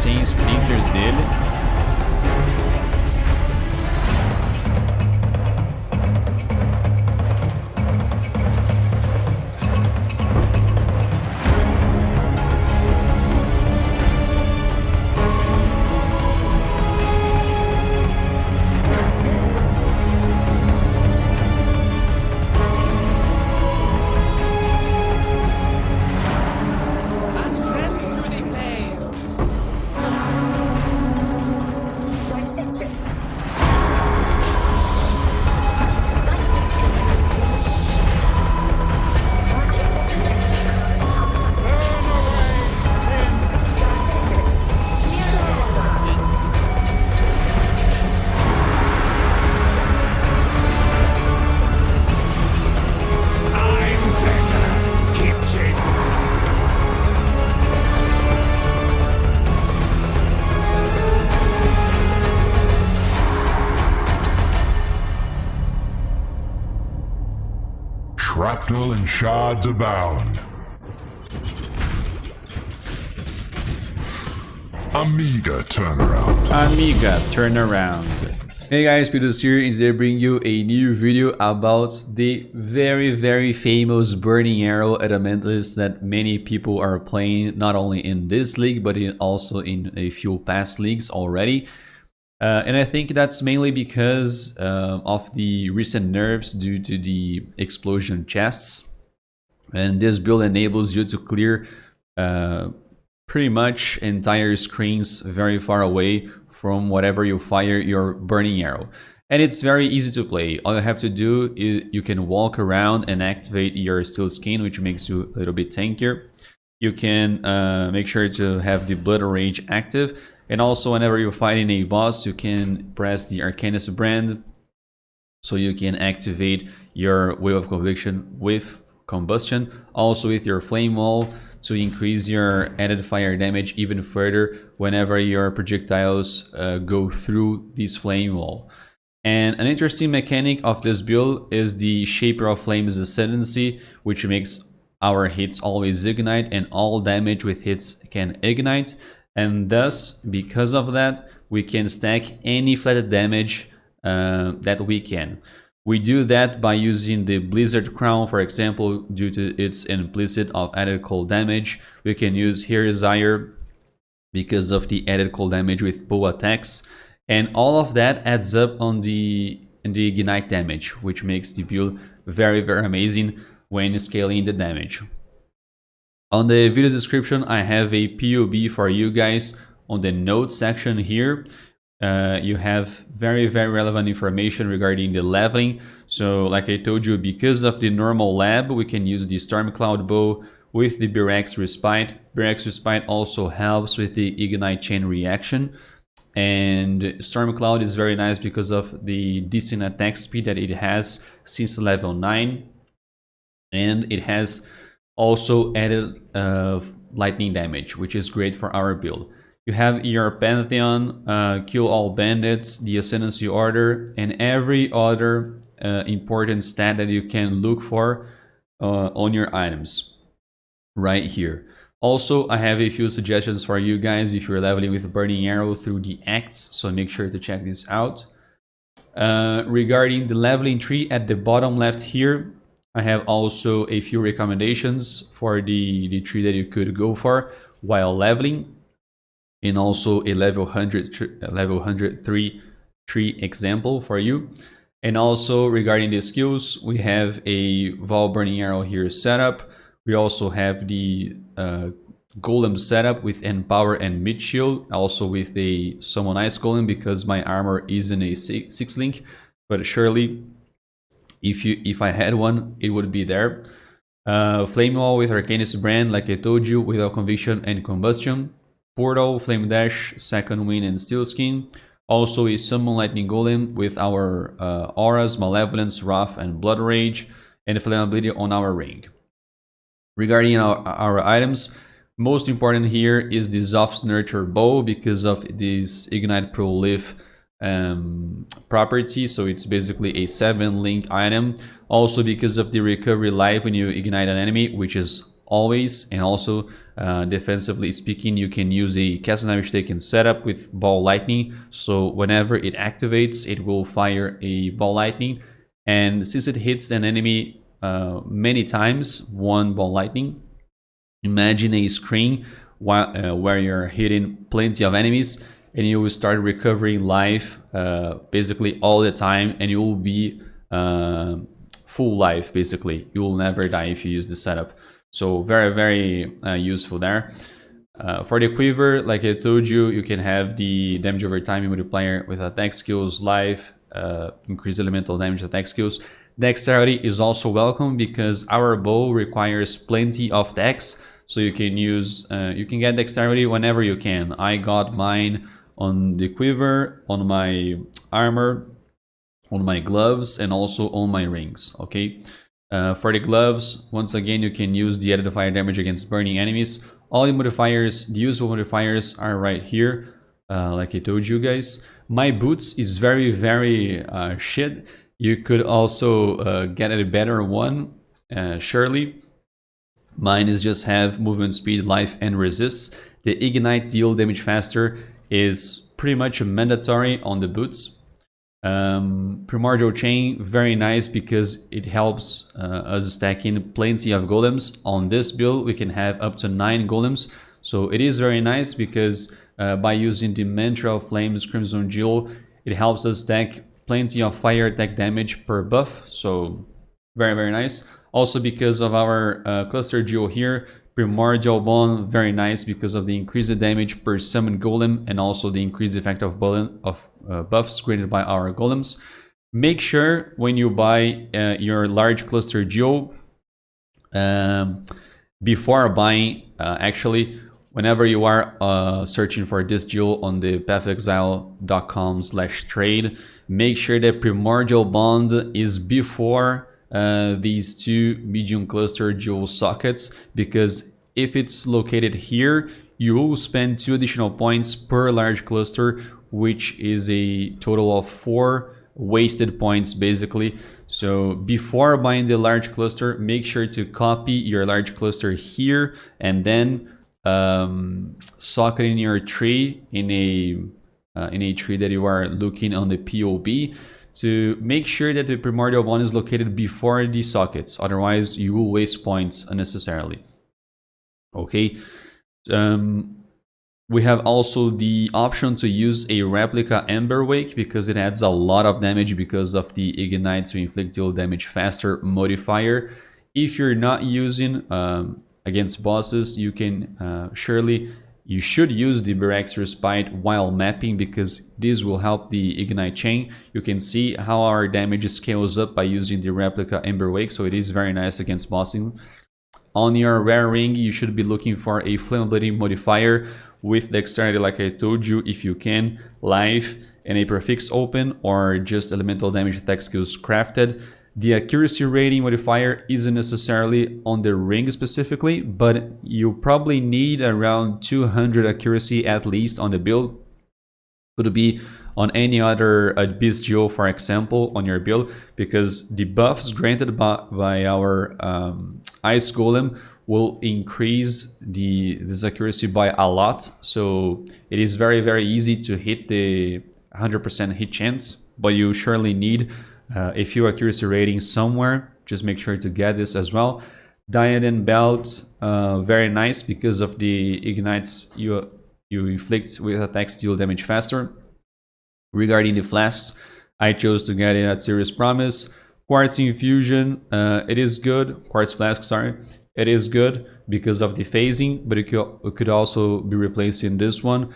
100 sprinters dele. Shrapnel and shards abound. Amiga turnaround. Amiga turnaround. Hey guys, Speedoz here, and today I bring you a new video about the very famous burning arrow Elementalist that many people are playing, not only in this league but also in a few past leagues already. And I think that's mainly because of the recent nerfs due to the explosion chests. And this build enables you to clear pretty much entire screens very far away from whatever you fire your burning arrow. And it's very easy to play. All you have to do is you can walk around and activate your steel skin, which makes you a little bit tankier. You can make sure to have the blood rage active. And also, whenever you're fighting a boss, you can press the Arcanist brand, so you can activate your Wave of Conviction with Combustion. Also with your Flame Wall to increase your added fire damage even further whenever your projectiles go through this Flame Wall. And an interesting mechanic of this build is the Shaper of Flames Ascendancy, which makes our hits always ignite, and all damage with hits can ignite. And thus, because of that, we can stack any flatted damage that we can. We do that by using the Blizzard Crown, for example, due to its implicit of added cold damage. We can use Exile because of the added cold damage with bow attacks. And all of that adds up on the ignite damage, which makes the build very amazing when scaling the damage. On the video description, I have a PoB for you guys. On the notes section here, you have very relevant information regarding the leveling. So like I told you, because of the normal lab, we can use the Stormcloud bow with the Birex Respite. Birex Respite also helps with the Ignite Chain reaction. And Stormcloud is very nice because of the decent attack speed that it has since level 9. And it has also added lightning damage, which is great for our build. You have your Pantheon, kill all bandits, the Ascendancy Order, and every other important stat that you can look for on your items right here. Also, I have a few suggestions for you guys if you're leveling with Burning Arrow through the acts, so make sure to check this out. Regarding the leveling tree at the bottom left here, I have also a few recommendations for the tree that you could go for while leveling, and also a level 103 tree example for you. And also regarding the skills, we have a Vol Burning Arrow here set up. We also have the Golem setup with Empower and Mid Shield, also with a Summon Ice Golem because my armor isn't a 6 link, but surely if I had one, it would be there. Flame Wall with Arcanist brand, like I told you, without Conviction and Combustion. Portal, Flame Dash, Second Wind, and Steel Skin. Also a Summon Lightning Golem with our Auras, Malevolence, Wrath, and Blood Rage, and Flammability on our ring. Regarding our items, most important here is the Zoph's Nurture Bow because of this Ignite Prolife property, so it's basically a 7 link item. Also because of the recovery life when you ignite an enemy, which is always. And also defensively speaking, you can use a castle damage taken setup with ball lightning, so whenever it activates it will fire a ball lightning, and since it hits an enemy many times, one ball lightning, imagine a screen where you're hitting plenty of enemies, and you will start recovering life basically all the time, and you will be full life. Basically you will never die if you use this setup. So very useful there. For the quiver, like I told you, you can have the damage over time multiplier with attack skills, life, increase elemental damage, attack skills. Dexterity is also welcome because our bow requires plenty of dex, so you can use you can get dexterity whenever you can. I got mine on the quiver, on my armor, on my gloves, and also on my rings. Okay, for the gloves, once again you can use the added fire damage against burning enemies. All the modifiers, the useful modifiers, are right here, like I told you guys. My boots is very shit. You could also get a better one, surely. Mine is just have movement speed, life, and resist. The ignite deal damage faster is pretty much mandatory on the boots. Primordial chain, very nice because it helps us stacking plenty of golems. On this build we can have up to 9 golems, so it is very nice because by using the mantra of flames, crimson jewel, it helps us stack plenty of fire attack damage per buff, so very nice. Also because of our cluster jewel here, primordial bond, very nice because of the increased damage per summon golem, and also the increased effect of buffs granted by our golems. Make sure when you buy your large cluster jewel, before buying, actually, whenever you are searching for this jewel on the pathofexile.com/trade, make sure that primordial bond is before these 2 medium cluster jewel sockets, because if it's located here, you will spend 2 additional points per large cluster, which is a total of 4 wasted points basically. So before buying the large cluster, make sure to copy your large cluster here, and then socket in your tree, in a tree that you are looking on the PoB, to make sure that the primordial bond is located before the sockets. Otherwise you will waste points unnecessarily. Okay, we have also the option to use a replica Ember Wake because it adds a lot of damage because of the ignite to inflict deal damage faster modifier. If you're not using against bosses, you can you should use the Berex Respite while mapping, because this will help the ignite chain. You can see how our damage scales up by using the replica Ember Wake, so it is very nice against bossing. On your rare ring, you should be looking for a flammability modifier with dexterity, like I told you, if you can, life, and a prefix open, or just elemental damage attack skills crafted. The accuracy rating modifier isn't necessarily on the ring specifically, but you probably need around 200 accuracy at least on the build. Could be on any other beast jewel, for example, on your build, because the buffs granted by our ice golem will increase this accuracy by a lot. So it is very easy to hit the 100% hit chance, but you surely need a few accuracy ratings somewhere. Just make sure to get this as well. Diadem belt, very nice because of the ignites you inflict with attacks deal damage faster. Regarding the flasks, I chose to get it at Sirus Promise. Quartz infusion, it is good. Quartz flask, sorry, it is good because of the phasing, but it could also be replacing this one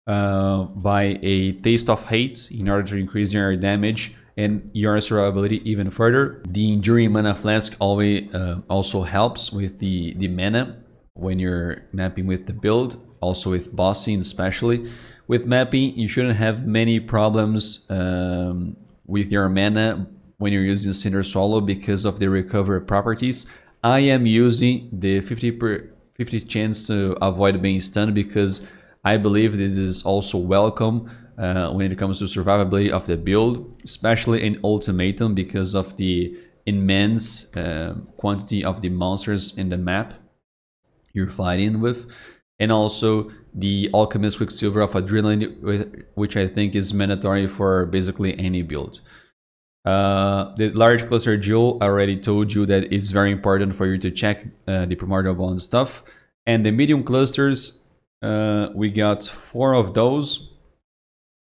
by a taste of hate in order to increase your damage and your survivability even further. The enduring mana flask always also helps with the mana when you're mapping with the build, also with bossing especially. With mapping, you shouldn't have many problems with your mana when you're using Cinder Swallow because of the recovery properties. I am using the 50 chance to avoid being stunned because I believe this is also welcome when it comes to survivability of the build, especially in Ultimatum because of the immense quantity of the monsters in the map. you're fighting with, and also the Alchemist Quicksilver of Adrenaline, which I think is mandatory for basically any build. The large cluster jewel, I already told you that it's very important for you to check the primordial bond stuff. And the medium clusters, we got 4 of those.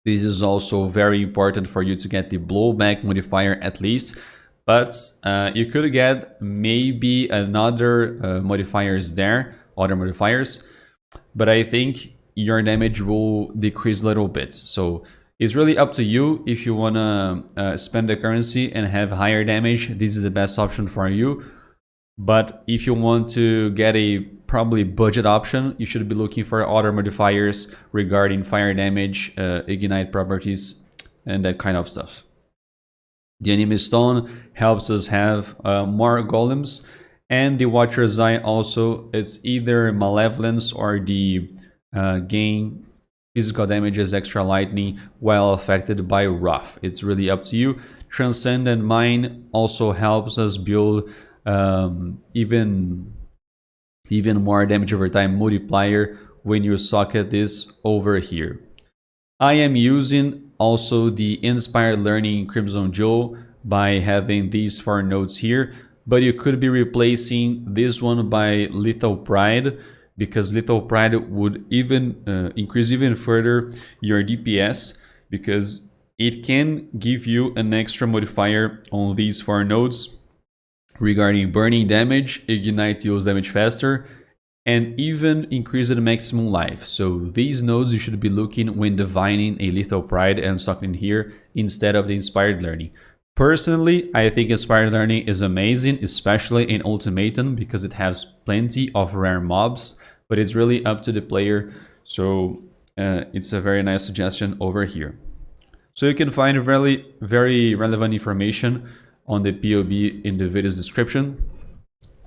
This is also very important for you to get the blowback modifier at least. But you could get maybe another modifiers there, other modifiers. But I think your damage will decrease a little bit. So it's really up to you. If you want to spend the currency and have higher damage, this is the best option for you. But if you want to get a probably budget option, you should be looking for other modifiers regarding fire damage, ignite properties, and that kind of stuff. The Anime Stone helps us have more golems, and the Watcher's Eye also, it's either Malevolence or the gain physical damage as extra lightning while affected by Wrath. It's really up to you. Transcendent Mind also helps us build even more damage over time multiplier when you socket this over here. I am using also the Inspired Learning Crimson Jewel by having these 4 nodes here, but you could be replacing this one by Lethal Pride, because Lethal Pride would even increase even further your DPS, because it can give you an extra modifier on these 4 nodes regarding burning damage, ignite deals damage faster, and even increase the maximum life. So these nodes you should be looking when divining a Lethal Pride and stocking here instead of the Inspired Learning. Personally, I think Inspired Learning is amazing, especially in Ultimatum, because it has plenty of rare mobs, but it's really up to the player. So it's a very nice suggestion over here. So you can find very relevant information on the PoB in the video's description.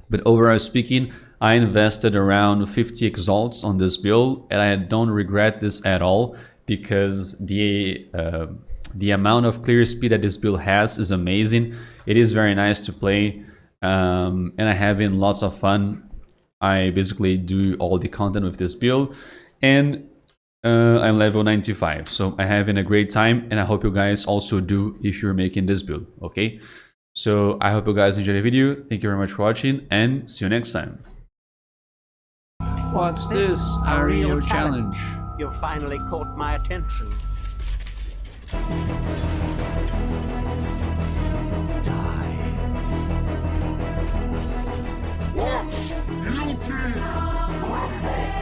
But overall speaking, I invested around 50 exalts on this build, and I don't regret this at all, because the amount of clear speed that this build has is amazing. It is very nice to play, and I'm having lots of fun. I basically do all the content with this build, and I'm level 95, so I'm having a great time, and I hope you guys also do if you're making this build, okay? So I hope you guys enjoyed the video. Thank you very much for watching, and see you next time. What's this? A real challenge. You've finally caught my attention. Die. Watch guilty crumble.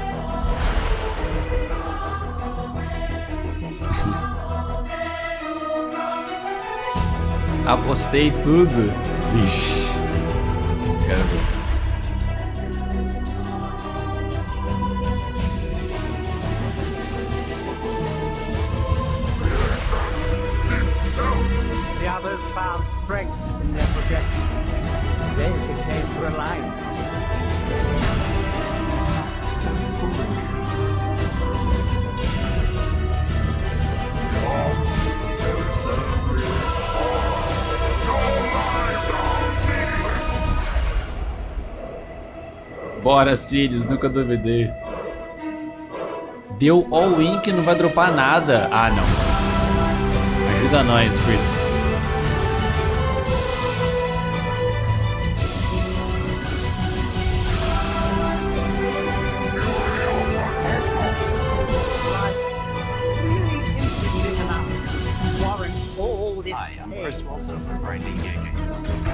Apostei tudo. Vixe. Quero ver. The others found strength in their projections. They became reliant. Bora, Sirus, nunca duvidei. Deu all-in que não vai dropar nada. Ah, não. Ajuda nós, Chris.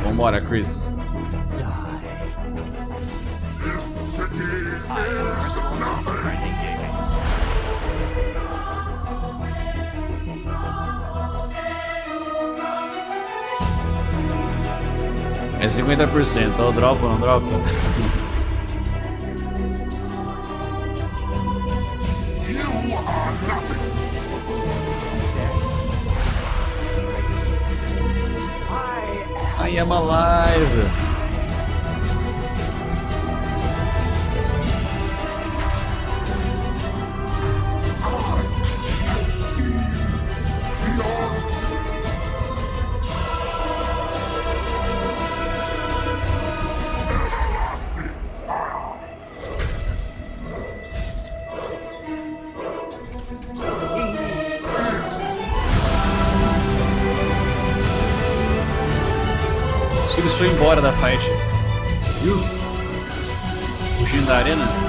Vambora, Chris. This city is nothing. É 50%, ó, dropa ou não dropa? You are nothing. I am alive. Ele foi embora da fight. Viu? Fugindo da arena.